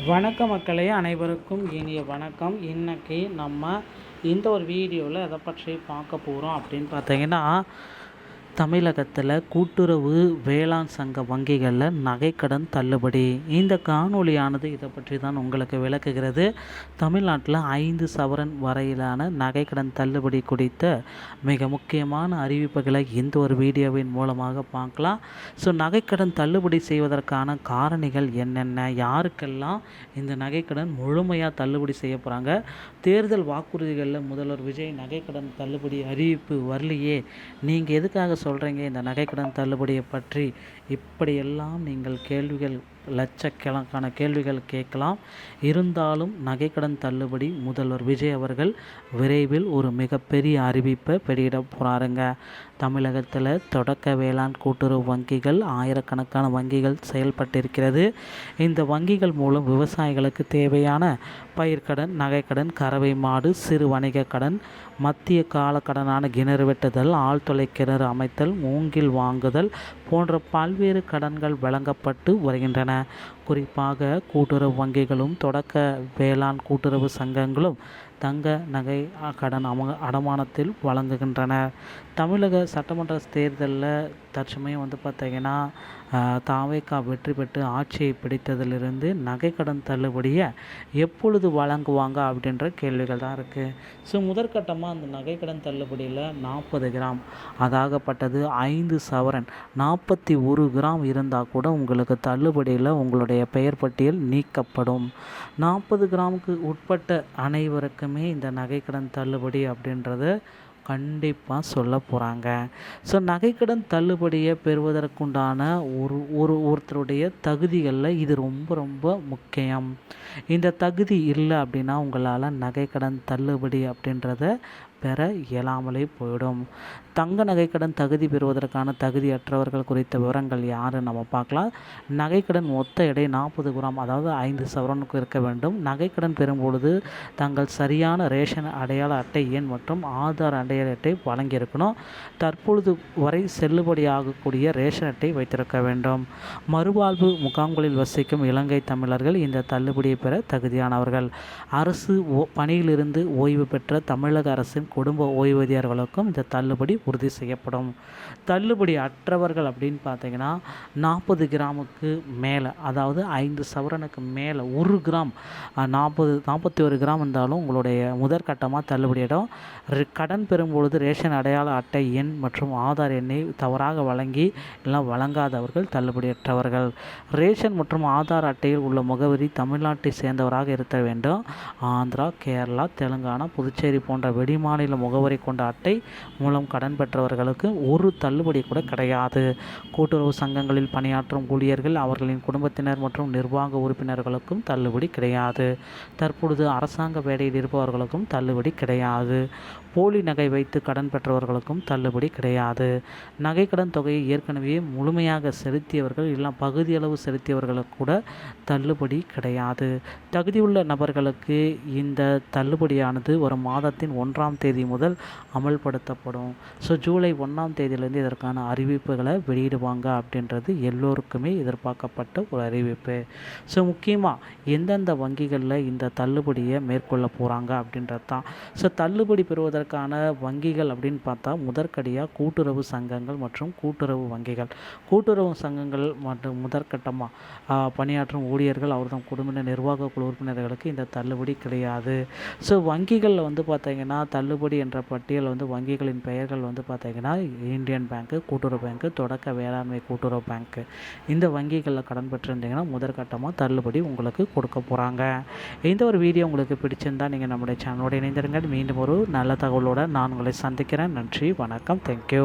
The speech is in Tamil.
வணக்க மக்களே, அனைவருக்கும் இனிய வணக்கம். இன்றைக்கி நம்ம இந்த ஒரு வீடியோவில் எதை பற்றி பார்க்க போகிறோம் அப்படின்னு பார்த்தீங்கன்னா, தமிழகத்தில் கூட்டுறவு வேளாண் சங்க வங்கிகளில் நகைக்கடன் தள்ளுபடி. இந்த காணொலியானது இதை பற்றி தான் உங்களுக்கு விளக்குகிறது. தமிழ்நாட்டில் 5 சவரன் வரையிலான நகைக்கடன் தள்ளுபடி குறித்த மிக முக்கியமான அறிவிப்புகளை இந்த ஒரு வீடியோவின் மூலமாக பார்க்கலாம். ஸோ நகைக்கடன் தள்ளுபடி செய்வதற்கான காரணிகள் என்னென்ன, யாருக்கெல்லாம் இந்த நகைக்கடன் முழுமையாக தள்ளுபடி செய்ய போகிறாங்க, தேர்தல் வாக்குறுதிகளில் முதல்வர் விஜய் நகைக்கடன் தள்ளுபடி அறிவிப்பு வரலையே, நீங்கள் எதுக்காக சொல்கிறீங்க இந்த நகைக்கடன் தள்ளுபடியை பற்றி, இப்படியெல்லாம் நீங்கள் கேள்விகள் லட்சக்கணக்கான கேள்விகள் கேட்கலாம். இருந்தாலும் நகைக்கடன் தள்ளுபடி முதல்வர் விஜய் அவர்கள் விரைவில் ஒரு மிகப்பெரிய அறிவிப்பை வெளியிட போகிறாருங்க. தமிழகத்தில் தொடக்க வேளாண் கூட்டுறவு வங்கிகள் ஆயிரக்கணக்கான வங்கிகள் செயல்பட்டிருக்கிறது. இந்த வங்கிகள் மூலம் விவசாயிகளுக்கு தேவையான பயிர்க்கடன், நகைக்கடன், கறவை மாடு, சிறு வணிக கடன், மத்திய கால கடனான கிணறு வெட்டுதல், ஆழ்துளை கிணறு அமைத்தல், மூங்கில் வாங்குதல் போன்ற பல்வேறு கடன்கள் வழங்கப்பட்டு வருகின்றன. குறிப்பாக கூட்டுறவு வங்கிகளும் தொடக்க வேளாண் கூட்டுறவு சங்கங்களும் தங்க நகை கடன் அடமானத்தில் வழங்குகின்றன. தமிழக சட்டமன்ற தேர்தலில் தற்சமயம் பார்த்திங்கன்னா தாவேகா வெற்றி பெற்று ஆட்சியை பிடித்ததிலிருந்து நகைக்கடன் தள்ளுபடியை எப்பொழுது வழங்குவாங்க அப்படின்ற கேள்விகள் தான் இருக்குது. ஸோ முதற்கட்டமாக அந்த நகைக்கடன் தள்ளுபடியில் 40 கிராம் அதாகப்பட்டது 5 சவரன் 41 கிராம் இருந்தால் கூட உங்களுக்கு தள்ளுபடியில் உங்களுடைய பெயர் பட்டியல் நீக்கப்படும். 40 கிராமுக்கு உட்பட்ட அனைவருக்குமே இந்த நகைக்கடன் தள்ளுபடி அப்படின்றது கண்டிப்பாக சொல்ல போகிறாங்க. ஸோ நகைக்கடன் தள்ளுபடியை பெறுவதற்குண்டான ஒருத்தருடைய தகுதிகளில் இது ரொம்ப ரொம்ப முக்கியம். இந்த தகுதி இல்லை அப்படின்னா உங்களால் நகைக்கடன் தள்ளுபடி அப்படின்றத பெற இயலாமலே போயிடும். தங்க நகைக்கடன் தகுதி பெறுவதற்கான தகுதியற்றவர்கள் குறித்த விவரங்கள் யாருன்னு நம்ம பார்க்கலாம். நகைக்கடன் மொத்த எடை 40 கிராம் அதாவது 5 சவரனுக்கு இருக்க வேண்டும். நகைக்கடன் பெறும்பொழுது தங்கள் சரியான ரேஷன் அடையாள அட்டை எண் மற்றும் ஆதார் அடையாள அட்டை வழங்கியிருக்கணும். தற்பொழுது வரை செல்லுபடியாகக்கூடிய ரேஷன் அட்டை வைத்திருக்க வேண்டும். மறுவாழ்வு முகாம்களில் வசிக்கும் இலங்கை தமிழர்கள் இந்த தள்ளுபடியை பெற தகுதியானவர்கள். அரசு பணியிலிருந்து ஓய்வு பெற்ற தமிழக அரசின் குடும்ப ஓய்வூதியர்களுக்கும் இந்த தள்ளுபடி உறுதி செய்யப்படும். தள்ளுபடி அற்றவர்கள் அப்படின்னு பார்த்தீங்கன்னா 40 கிராமுக்கு மேலே அதாவது 5 சவரனுக்கு மேலே 1 கிராம் 41 கிராம் இருந்தாலும் உங்களுடைய முதற்கட்டமாக தள்ளுபடியிடும். கடன் பெறும்பொழுது ரேஷன் அடையாள அட்டை எண் மற்றும் ஆதார் எண்ணை தவறாக வழங்கி எல்லாம் வழங்காதவர்கள் தள்ளுபடியற்றவர்கள். ரேஷன் மற்றும் ஆதார் அட்டையில் உள்ள முகவரி தமிழ்நாட்டை சேர்ந்தவராக இருக்க வேண்டும். ஆந்திரா, கேரளா, தெலுங்கானா, புதுச்சேரி போன்ற வெளிமாநில முகவரி கொண்ட அட்டை மூலம் கடன் பெற்றவர்களுக்கு ஒரு தள்ளுபடி கூட கிடையாது. கூட்டுறவு சங்கங்களில் பணியாற்றும் ஊழியர்கள், அவர்களின் குடும்பத்தினர் மற்றும் நிர்வாக உறுப்பினர்களுக்கும் தள்ளுபடி கிடையாது. தற்பொழுது அரசாங்க வேலையில் இருப்பவர்களுக்கும் தள்ளுபடி கிடையாது. போலி நகை வைத்து கடன் பெற்றவர்களுக்கும் தள்ளுபடி கிடையாது. நகைக்கடன் தொகையை ஏற்கனவே முழுமையாக செலுத்தியவர்கள் இல்லை பகுதியளவு செலுத்தியவர்களுக்கு கூட தள்ளுபடி கிடையாது. தகுதியுள்ள நபர்களுக்கு இந்த தள்ளுபடியானது வரும் மாதத்தின் 1ஆம் தேதி முதல் அமல்படுத்தப்படும். ஸோ ஜூலை 1ஆம் தேதியிலேருந்து இதற்கான அறிவிப்புகளை வெளியிடுவாங்க அப்படின்றது எல்லோருக்குமே எதிர்பார்க்கப்பட்ட ஒரு அறிவிப்பு. ஸோ முக்கியமாக எந்தெந்த வங்கிகளில் இந்த தள்ளுபடியை மேற்கொள்ள போகிறாங்க அப்படின்றது தான். ஸோ தள்ளுபடி பெறுவதற்கான வங்கிகள் அப்படின்னு பார்த்தா முதற்கடியாக கூட்டுறவு சங்கங்கள் மற்றும் கூட்டுறவு வங்கிகள். கூட்டுறவு சங்கங்கள் மற்றும் முதற்கட்டமாக பணியாற்றும் ஊழியர்கள், அவர்தம் குடும்ப நிர்வாக குழு உறுப்பினர்களுக்கு இந்த தள்ளுபடி கிடையாது. ஸோ வங்கிகளில் பார்த்திங்கன்னா தள்ளுபடி என்ற பட்டியல் வங்கிகளின் பெயர்கள் பார்த்திங்கன்னா இந்தியன் பேங்க்கு, கூட்டுறவு பேங்க்கு, தொடக்க வேளாண்மை கூட்டுறவு பேங்க்கு. இந்த வங்கிகளில் கடன் பெற்றிருந்தீங்கன்னா முதற்கட்டமாக தள்ளுபடி உங்களுக்கு கொடுக்க போகிறாங்க. இந்த ஒரு வீடியோ உங்களுக்கு பிடிச்சிருந்தால் நீங்கள் நம்முடைய சேனலோடு இணைந்திருங்க. மீண்டும் ஒரு நல்ல தகவலோடு நான் உங்களை சந்திக்கிறேன். நன்றி, வணக்கம், தேங்க்யூ.